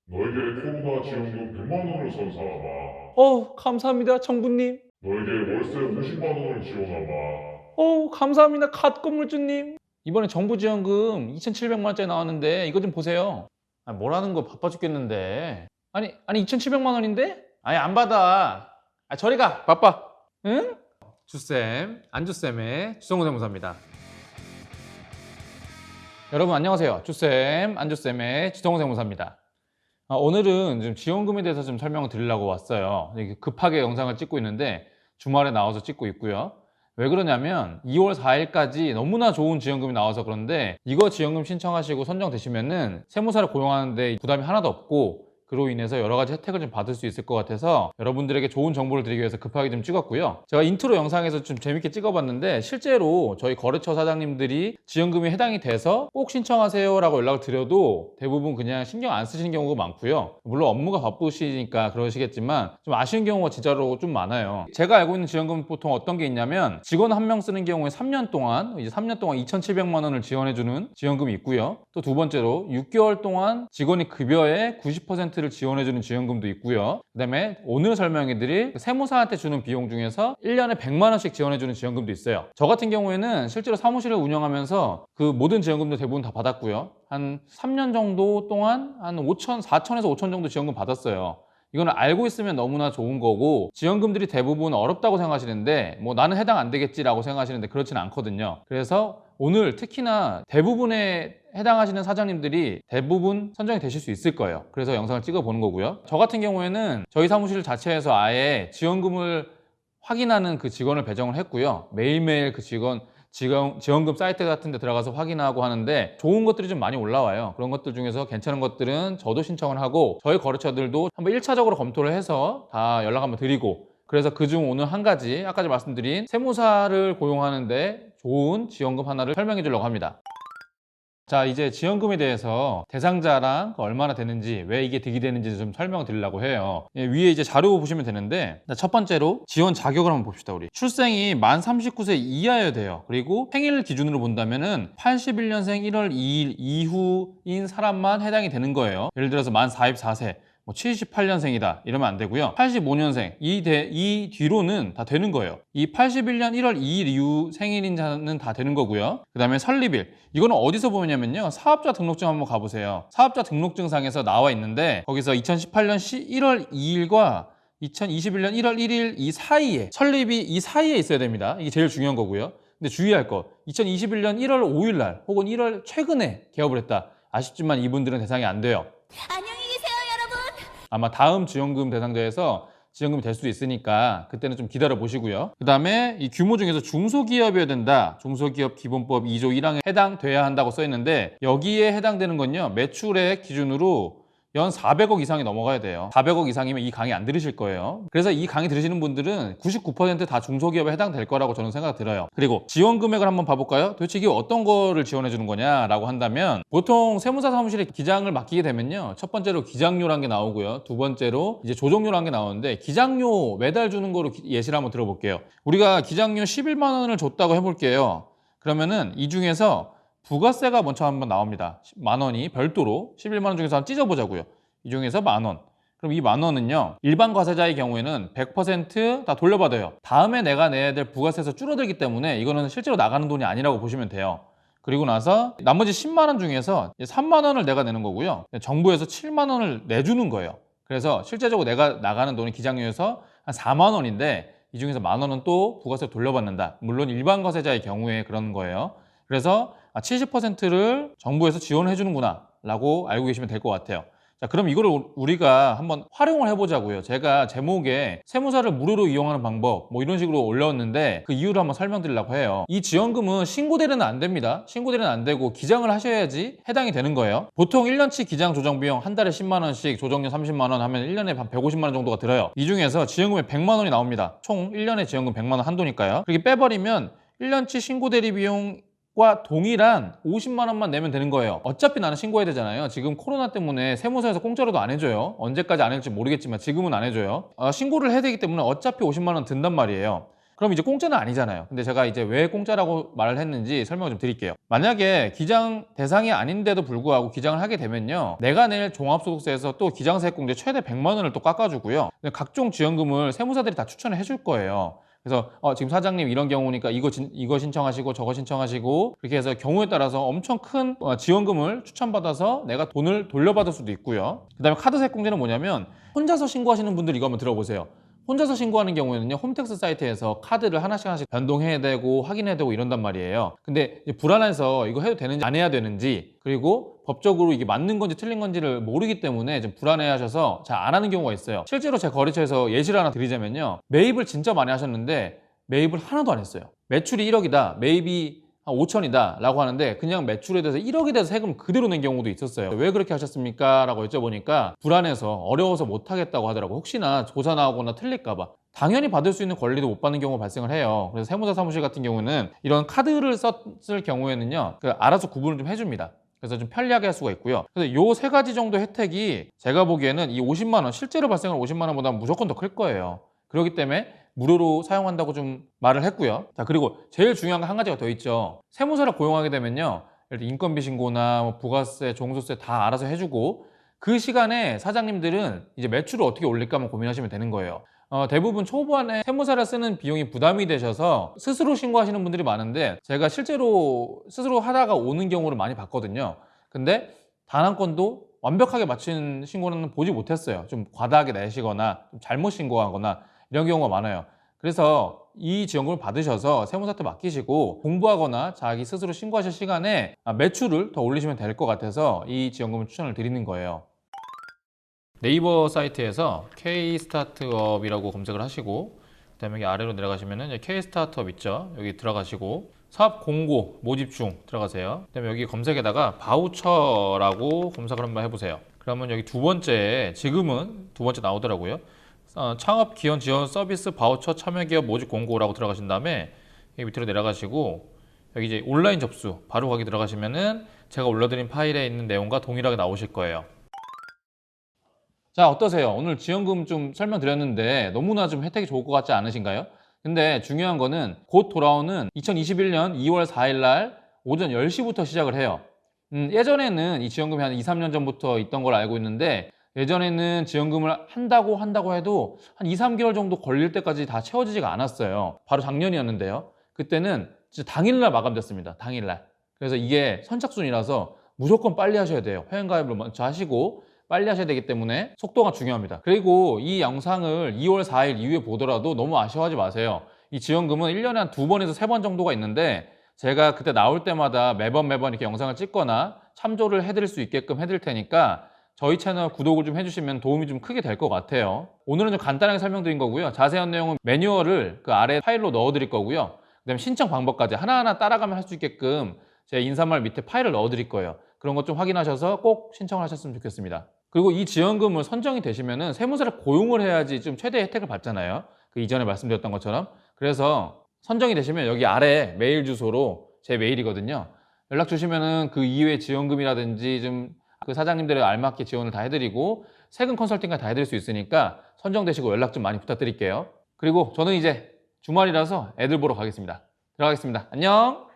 너에게 코로나 지원금 100만 원을 선 사람아. 감사합니다, 정부님. 너에게 월세 50만 원을 지원하마. 감사합니다, 갓 건물주님. 이번에 정부 지원금 2,700만 원짜리 나왔는데 이거 좀 보세요. 뭐라는 거 바빠 죽겠는데. 아니 2,700만 원인데? 아니 안 받아. 저리 가. 바빠. 응? 주쌤, 안주쌤의 주성우 세무사입니다. 여러분 안녕하세요. 주쌤, 안주쌤의 주성우 세무사입니다. 오늘은 좀 지원금에 대해서 좀 설명을 드리려고 왔어요. 급하게 영상을 찍고 있는데 주말에 나와서 찍고 있고요. 왜 그러냐면 2월 4일까지 너무나 좋은 지원금이 나와서 그런데 이거 지원금 신청하시고 선정되시면은 세무사를 고용하는데 부담이 하나도 없고 그로 인해서 여러 가지 혜택을 좀 받을 수 있을 것 같아서 여러분들에게 좋은 정보를 드리기 위해서 급하게 좀 찍었고요. 제가 인트로 영상에서 좀 재밌게 찍어봤는데 실제로 저희 거래처 사장님들이 지원금이 해당이 돼서 꼭 신청하세요 라고 연락을 드려도 대부분 그냥 신경 안 쓰시는 경우가 많고요. 물론 업무가 바쁘시니까 그러시겠지만 좀 아쉬운 경우가 진짜로 좀 많아요. 제가 알고 있는 지원금은 보통 어떤 게 있냐면 직원 한 명 쓰는 경우에 3년 동안 2,700만 원을 지원해주는 지원금이 있고요. 또 두 번째로 6개월 동안 직원이 급여의 90%를 지원해주는 지원금도 있고요. 그 다음에 오늘 설명해드릴 세무사한테 주는 비용 중에서 1년에 100만 원씩 지원해주는 지원금도 있어요. 저 같은 경우에는 실제로 사무실을 운영하면서 그 모든 지원금도 대부분 다 받았고요. 한 3년 정도 동안 한 4천에서 5천 정도 지원금 받았어요. 이거는 알고 있으면 너무나 좋은 거고 지원금들이 대부분 어렵다고 생각하시는데 뭐 나는 해당 안 되겠지라고 생각하시는데 그렇지는 않거든요. 그래서 오늘 특히나 대부분의 해당하시는 사장님들이 대부분 선정이 되실 수 있을 거예요. 그래서 영상을 찍어 보는 거고요. 저 같은 경우에는 저희 사무실 자체에서 아예 지원금을 확인하는 그 직원을 배정을 했고요. 매일매일 그 지원금 사이트 같은 데 들어가서 확인하고 하는데 좋은 것들이 좀 많이 올라와요. 그런 것들 중에서 괜찮은 것들은 저도 신청을 하고 저희 거래처들도 한번 1차적으로 검토를 해서 다 연락 한번 드리고 그래서 그중 오늘 한 가지 아까 말씀드린 세무사를 고용하는데 좋은 지원금 하나를 설명해 주려고 합니다. 자, 이제 지원금에 대해서 대상자랑 얼마나 되는지 왜 이게 득이 되는지 좀 설명을 드리려고 해요. 위에 이제 자료 보시면 되는데 첫 번째로 지원 자격을 한번 봅시다. 우리 출생이 만 39세 이하여야 돼요. 그리고 생일 기준으로 본다면은 81년생 1월 2일 이후인 사람만 해당이 되는 거예요. 예를 들어서 만 44세 78년생이다 이러면 안 되고요. 85년생 이 뒤로는 다 되는 거예요. 이 81년 1월 2일 이후 생일인 자는 다 되는 거고요. 그 다음에 설립일 이거는 어디서 보냐면요. 사업자 등록증 한번 가보세요. 사업자 등록증상에서 나와 있는데 거기서 2018년 1월 2일과 2021년 1월 1일 이 사이에 설립이 이 사이에 있어야 됩니다. 이게 제일 중요한 거고요. 근데 주의할 거 2021년 1월 5일 날 혹은 1월 최근에 개업을 했다. 아쉽지만 이분들은 대상이 안 돼요. 안녕히 계세요, 여러분. 아마 다음 지원금 대상자에서 지원금이 될 수도 있으니까 그때는 좀 기다려 보시고요. 그 다음에 이 규모 중에서 중소기업이어야 된다. 중소기업 기본법 2조 1항에 해당돼야 한다고 써 있는데 여기에 해당되는 건요. 매출액 기준으로 연 400억 이상이 넘어가야 돼요. 400억 이상이면 이 강의 안 들으실 거예요. 그래서 이 강의 들으시는 분들은 99%다 중소기업에 해당될 거라고 저는 생각 들어요. 그리고 지원 금액을 한번 봐볼까요? 도대체 이게 어떤 거를 지원해 주는 거냐라고 한다면 보통 세무사 사무실에 기장을 맡기게 되면요. 첫 번째로 기장료라는 게 나오고요. 두 번째로 이제 조정료라는 게 나오는데 기장료 매달 주는 거로 예시를 한번 들어볼게요. 우리가 기장료 11만 원을 줬다고 해볼게요. 그러면은 이 중에서 부가세가 먼저 한번 나옵니다. 만 원이 별도로 11만 원 중에서 한번 찢어보자고요. 이 중에서 만 원. 그럼 이 만 원은요. 일반 과세자의 경우에는 100% 다 돌려받아요. 다음에 내가 내야 될 부가세에서 줄어들기 때문에 이거는 실제로 나가는 돈이 아니라고 보시면 돼요. 그리고 나서 나머지 10만 원 중에서 3만 원을 내가 내는 거고요. 정부에서 7만 원을 내주는 거예요. 그래서 실제적으로 내가 나가는 돈이 기장료에서 한 4만 원인데 이 중에서 만 원은 또 부가세 돌려받는다. 물론 일반 과세자의 경우에 그런 거예요. 그래서 70%를 정부에서 지원해 주는구나 라고 알고 계시면 될 것 같아요. 자, 그럼 이거를 우리가 한번 활용을 해보자고요. 제가 제목에 세무사를 무료로 이용하는 방법 뭐 이런 식으로 올렸는데 그 이유를 한번 설명드리려고 해요. 이 지원금은 신고대리는 안 됩니다. 신고대리는 안 되고 기장을 하셔야지 해당이 되는 거예요. 보통 1년치 기장 조정 비용 한 달에 10만 원씩 조정료 30만 원 하면 1년에 한 150만 원 정도가 들어요. 이 중에서 지원금이 100만 원이 나옵니다. 총 1년에 지원금 100만 원 한도니까요. 그렇게 빼버리면 1년치 신고대리 비용 과 동일한 50만 원만 내면 되는 거예요. 어차피 나는 신고해야 되잖아요. 지금 코로나 때문에 세무서에서 공짜로도 안 해줘요. 언제까지 안 해줄지 모르겠지만 지금은 안 해줘요. 신고를 해야 되기 때문에 어차피 50만 원 든단 말이에요. 그럼 이제 공짜는 아니잖아요. 근데 제가 이제 왜 공짜라고 말을 했는지 설명을 좀 드릴게요. 만약에 기장 대상이 아닌데도 불구하고 기장을 하게 되면요, 내가 낼 종합소득세에서 또 기장세액공제 최대 100만 원을 또 깎아주고요, 각종 지원금을 세무사들이 다 추천을 해줄 거예요. 그래서 지금 사장님 이런 경우니까 이거 신청하시고 저거 신청하시고, 그렇게 해서 경우에 따라서 엄청 큰 지원금을 추천받아서 내가 돈을 돌려받을 수도 있고요. 그 다음에 카드세액공제는 뭐냐면, 혼자서 신고하시는 분들 이거 한번 들어보세요. 혼자서 신고하는 경우에는요, 홈택스 사이트에서 카드를 하나씩 변동해야 되고 확인해야 되고 이런단 말이에요. 근데 불안해서 이거 해도 되는지 안 해야 되는지, 그리고 법적으로 이게 맞는 건지 틀린 건지를 모르기 때문에 좀 불안해 하셔서 잘 안 하는 경우가 있어요. 실제로 제 거래처에서 예시를 하나 드리자면요, 매입을 진짜 많이 하셨는데 매입을 하나도 안 했어요. 매출이 1억이다, 매입이 한 5천이다 라고 하는데 그냥 매출에 대해서 1억에 대해서 세금 그대로 낸 경우도 있었어요. 왜 그렇게 하셨습니까? 라고 여쭤보니까 불안해서 어려워서 못 하겠다고 하더라고. 혹시나 조사 나오거나 틀릴까 봐. 당연히 받을 수 있는 권리도 못 받는 경우가 발생을 해요. 그래서 세무사 사무실 같은 경우는 이런 카드를 썼을 경우에는요, 알아서 구분을 좀 해줍니다. 그래서 좀 편리하게 할 수가 있고요. 그래서 요 세 가지 정도 혜택이 제가 보기에는 이 50만 원, 실제로 발생할 50만 원보다 무조건 더 클 거예요. 그렇기 때문에 무료로 사용한다고 좀 말을 했고요. 자, 그리고 제일 중요한 거 한 가지가 더 있죠. 세무사를 고용하게 되면요, 예를 들어 인건비 신고나 뭐 부가세, 종소세 다 알아서 해주고, 그 시간에 사장님들은 이제 매출을 어떻게 올릴까만 고민하시면 되는 거예요. 대부분 초반에 세무사를 쓰는 비용이 부담이 되셔서 스스로 신고하시는 분들이 많은데, 제가 실제로 스스로 하다가 오는 경우를 많이 봤거든요. 근데 단 한 건도 완벽하게 맞춘 신고는 보지 못했어요. 좀 과다하게 내시거나 좀 잘못 신고하거나 이런 경우가 많아요. 그래서 이 지원금을 받으셔서 세무사한테 맡기시고 공부하거나 자기 스스로 신고하실 시간에 매출을 더 올리시면 될 것 같아서 이 지원금을 추천을 드리는 거예요. 네이버 사이트에서 K-스타트업이라고 검색을 하시고, 그 다음에 여기 아래로 내려가시면은 K-스타트업 있죠? 여기 들어가시고 사업 공고 모집 중 들어가세요. 그 다음에 여기 검색에다가 바우처라고 검색을 한번 해보세요. 그러면 여기 두 번째, 지금은 두 번째 나오더라고요. 창업 기원 지원 서비스 바우처 참여 기업 모집 공고라고 들어가신 다음에 여기 밑으로 내려가시고 여기 이제 온라인 접수 바로 거기 들어가시면은 제가 올려드린 파일에 있는 내용과 동일하게 나오실 거예요. 자, 어떠세요? 오늘 지원금 좀 설명드렸는데 너무나 좀 혜택이 좋을 것 같지 않으신가요? 근데 중요한 거는 곧 돌아오는 2021년 2월 4일 날 오전 10시부터 시작을 해요. 예전에는 이 지원금이 한 2, 3년 전부터 있던 걸 알고 있는데, 예전에는 지원금을 한다고 해도 한 2, 3개월 정도 걸릴 때까지 다 채워지지가 않았어요. 바로 작년이었는데요. 그때는 진짜 당일날 마감됐습니다. 당일날. 그래서 이게 선착순이라서 무조건 빨리 하셔야 돼요. 회원가입을 먼저 하시고 빨리 하셔야 되기 때문에 속도가 중요합니다. 그리고 이 영상을 2월 4일 이후에 보더라도 너무 아쉬워하지 마세요. 이 지원금은 1년에 한 2번에서 3번 정도가 있는데, 제가 그때 나올 때마다 매번 이렇게 영상을 찍거나 참조를 해드릴 수 있게끔 해드릴 테니까 저희 채널 구독을 좀 해주시면 도움이 좀 크게 될 것 같아요. 오늘은 좀 간단하게 설명드린 거고요. 자세한 내용은 매뉴얼을 그 아래 파일로 넣어드릴 거고요. 그다음에 신청 방법까지 하나하나 따라가면 할 수 있게끔 제 인사말 밑에 파일을 넣어드릴 거예요. 그런 것 좀 확인하셔서 꼭 신청을 하셨으면 좋겠습니다. 그리고 이 지원금을 선정이 되시면은 세무사를 고용을 해야지 좀 최대 혜택을 받잖아요. 그 이전에 말씀드렸던 것처럼. 그래서 선정이 되시면 여기 아래 메일 주소로, 제 메일이거든요, 연락 주시면은 그 이후에 지원금이라든지 좀 그 사장님들의 알맞게 지원을 다 해드리고 세금 컨설팅까지 다 해드릴 수 있으니까 선정되시고 연락 좀 많이 부탁드릴게요. 그리고 저는 이제 주말이라서 애들 보러 가겠습니다. 들어가겠습니다. 안녕.